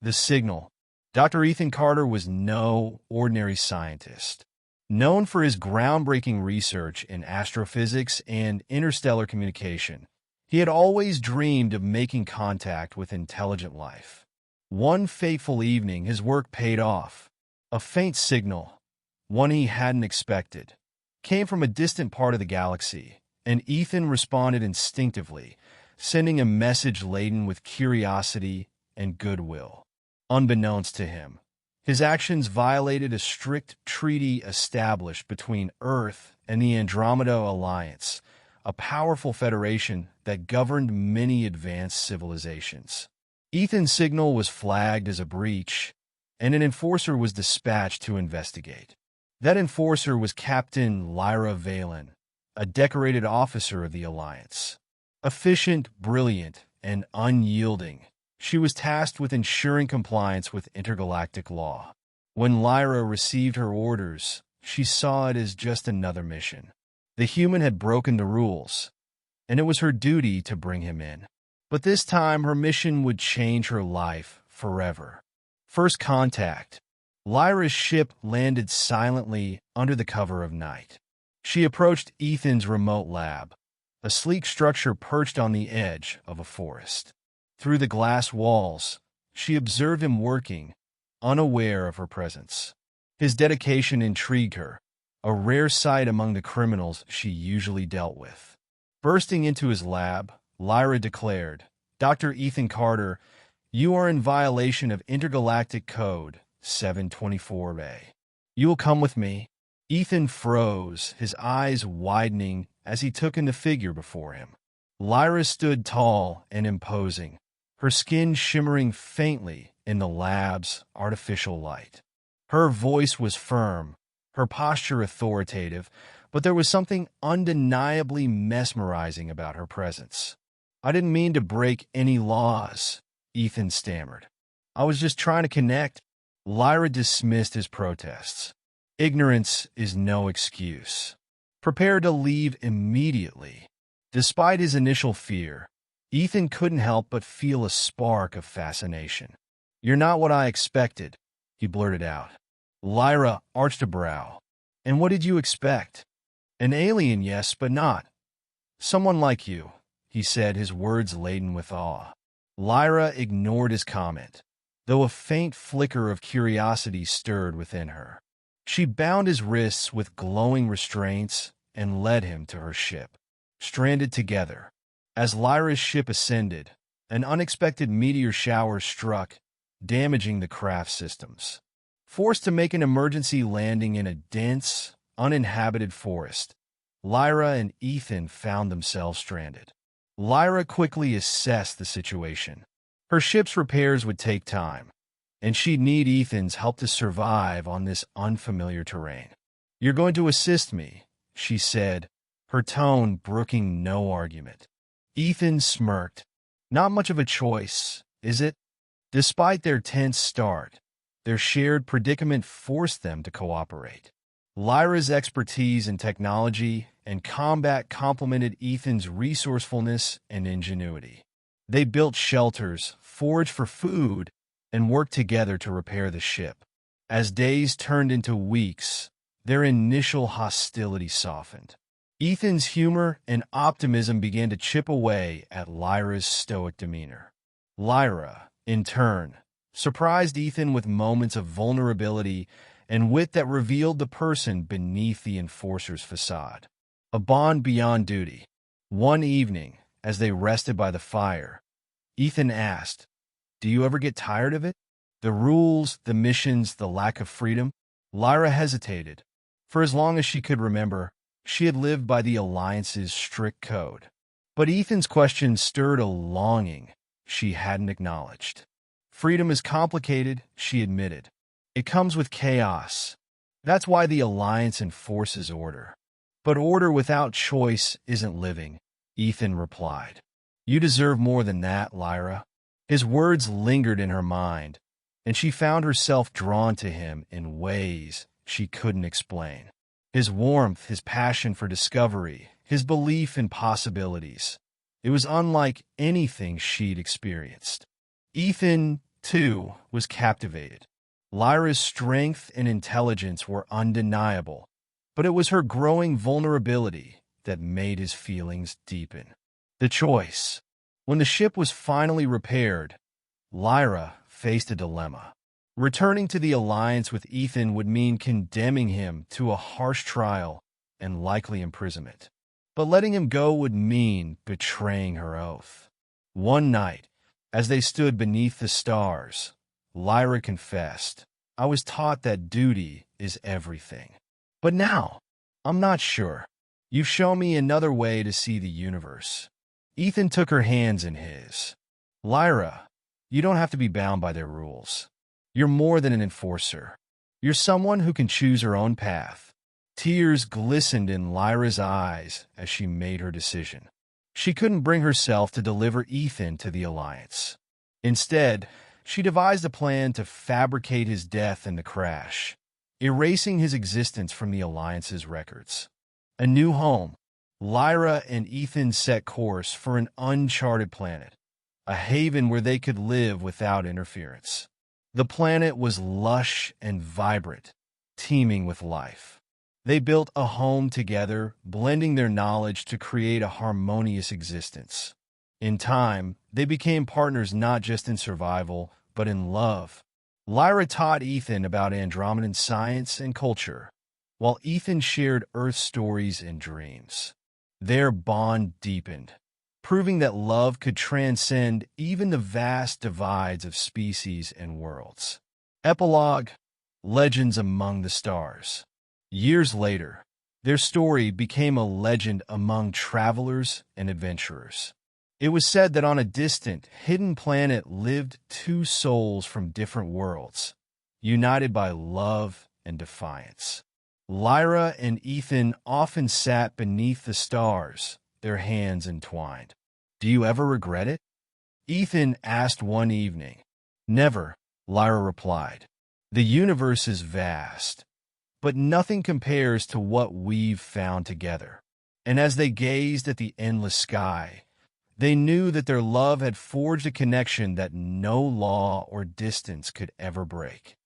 The signal. Dr. Ethan Carter was no ordinary scientist. Known for his groundbreaking research in astrophysics and interstellar communication, he had always dreamed of making contact with intelligent life. One fateful evening, his work paid off. A faint signal, one he hadn't expected, came from a distant part of the galaxy, and Ethan responded instinctively, sending a message laden with curiosity and goodwill. Unbeknownst to him, his actions violated a strict treaty established between Earth and the Andromeda Alliance, a powerful federation that governed many advanced civilizations. Ethan's signal was flagged as a breach, and an enforcer was dispatched to investigate. That enforcer was Captain Lyra Vaylen, a decorated officer of the Alliance. Efficient, brilliant, and unyielding, she was tasked with ensuring compliance with intergalactic law. When Lyra received her orders, she saw it as just another mission. The human had broken the rules, and it was her duty to bring him in. But this time, her mission would change her life forever. First contact. Lyra's ship landed silently under the cover of night. She approached Ethan's remote lab, a sleek structure perched on the edge of a forest. Through the glass walls, she observed him working, unaware of her presence. His dedication intrigued her, a rare sight among the criminals she usually dealt with. Bursting into his lab, Lyra declared, "Dr. Ethan Carter, you are in violation of Intergalactic Code 724A. You will come with me." Ethan froze, his eyes widening as he took in the figure before him. Lyra stood tall and imposing, her skin shimmering faintly in the lab's artificial light. Her voice was firm, her posture authoritative, but there was something undeniably mesmerizing about her presence. "I didn't mean to break any laws," Ethan stammered. "I was just trying to connect." Lyra dismissed his protests. Ignorance is no excuse. Prepared to leave immediately. Despite his initial fear, Ethan couldn't help but feel a spark of fascination. "You're not what I expected," he blurted out. Lyra arched a brow. "And what did you expect?" "An alien, yes, but not someone like you," he said, his words laden with awe. Lyra ignored his comment, though a faint flicker of curiosity stirred within her. She bound his wrists with glowing restraints and led him to her ship. Stranded together, as Lyra's ship ascended, an unexpected meteor shower struck, damaging the craft systems. Forced to make an emergency landing in a dense, uninhabited forest, Lyra and Ethan found themselves stranded. Lyra quickly assessed the situation. Her ship's repairs would take time, and she'd need Ethan's help to survive on this unfamiliar terrain. "You're going to assist me," she said, her tone brooking no argument. Ethan smirked. "Not much of a choice, is it?" Despite their tense start, their shared predicament forced them to cooperate. Lyra's expertise in technology and combat complemented Ethan's resourcefulness and ingenuity. They built shelters, foraged for food, and worked together to repair the ship. As days turned into weeks, their initial hostility softened. Ethan's humor and optimism began to chip away at Lyra's stoic demeanor. Lyra, in turn, surprised Ethan with moments of vulnerability and wit that revealed the person beneath the enforcer's facade. A bond beyond duty. One evening, as they rested by the fire, Ethan asked, "Do you ever get tired of it? The rules, the missions, the lack of freedom?" Lyra hesitated. For as long as she could remember, she had lived by the Alliance's strict code. But Ethan's question stirred a longing she hadn't acknowledged. "Freedom is complicated," she admitted. "It comes with chaos. That's why the Alliance enforces order." "But order without choice isn't living," Ethan replied. "You deserve more than that, Lyra." His words lingered in her mind, and she found herself drawn to him in ways she couldn't explain. His warmth, his passion for discovery, his belief in possibilities. It was unlike anything she'd experienced. "Ethan, too, was captivated. Lyra's strength and intelligence were undeniable, but it was her growing vulnerability that made his feelings deepen. The choice. When the ship was finally repaired, Lyra faced a dilemma. Returning to the Alliance with Ethan would mean condemning him to a harsh trial and likely imprisonment. But letting him go would mean betraying her oath. One night, as they stood beneath the stars, Lyra confessed, "I was taught that duty is everything. But now, I'm not sure. You've shown me another way to see the universe." Ethan took her hands in his. "Lyra, you don't have to be bound by their rules. You're more than an enforcer. You're someone who can choose her own path." Tears glistened in Lyra's eyes as she made her decision. She couldn't bring herself to deliver Ethan to the Alliance. Instead, she devised a plan to fabricate his death in the crash, erasing his existence from the Alliance's records. A new home, Lyra and Ethan set course for an uncharted planet, a haven where they could live without interference. The planet was lush and vibrant, teeming with life. They built a home together, blending their knowledge to create a harmonious existence. In time, they became partners not just in survival, but in love. Lyra taught Ethan about Andromedan science and culture, while Ethan shared Earth stories and dreams. Their bond deepened, proving that love could transcend even the vast divides of species and worlds. Epilogue: Legends among the stars. Years later, their story became a legend among travelers and adventurers. It was said that on a distant, hidden planet lived two souls from different worlds, united by love and defiance. Lyra and Ethan often sat beneath the stars, their hands entwined. "Do you ever regret it?" Ethan asked one evening. "Never," Lyra replied. "The universe is vast, but nothing compares to what we've found together." And as they gazed at the endless sky, they knew that their love had forged a connection that no law or distance could ever break.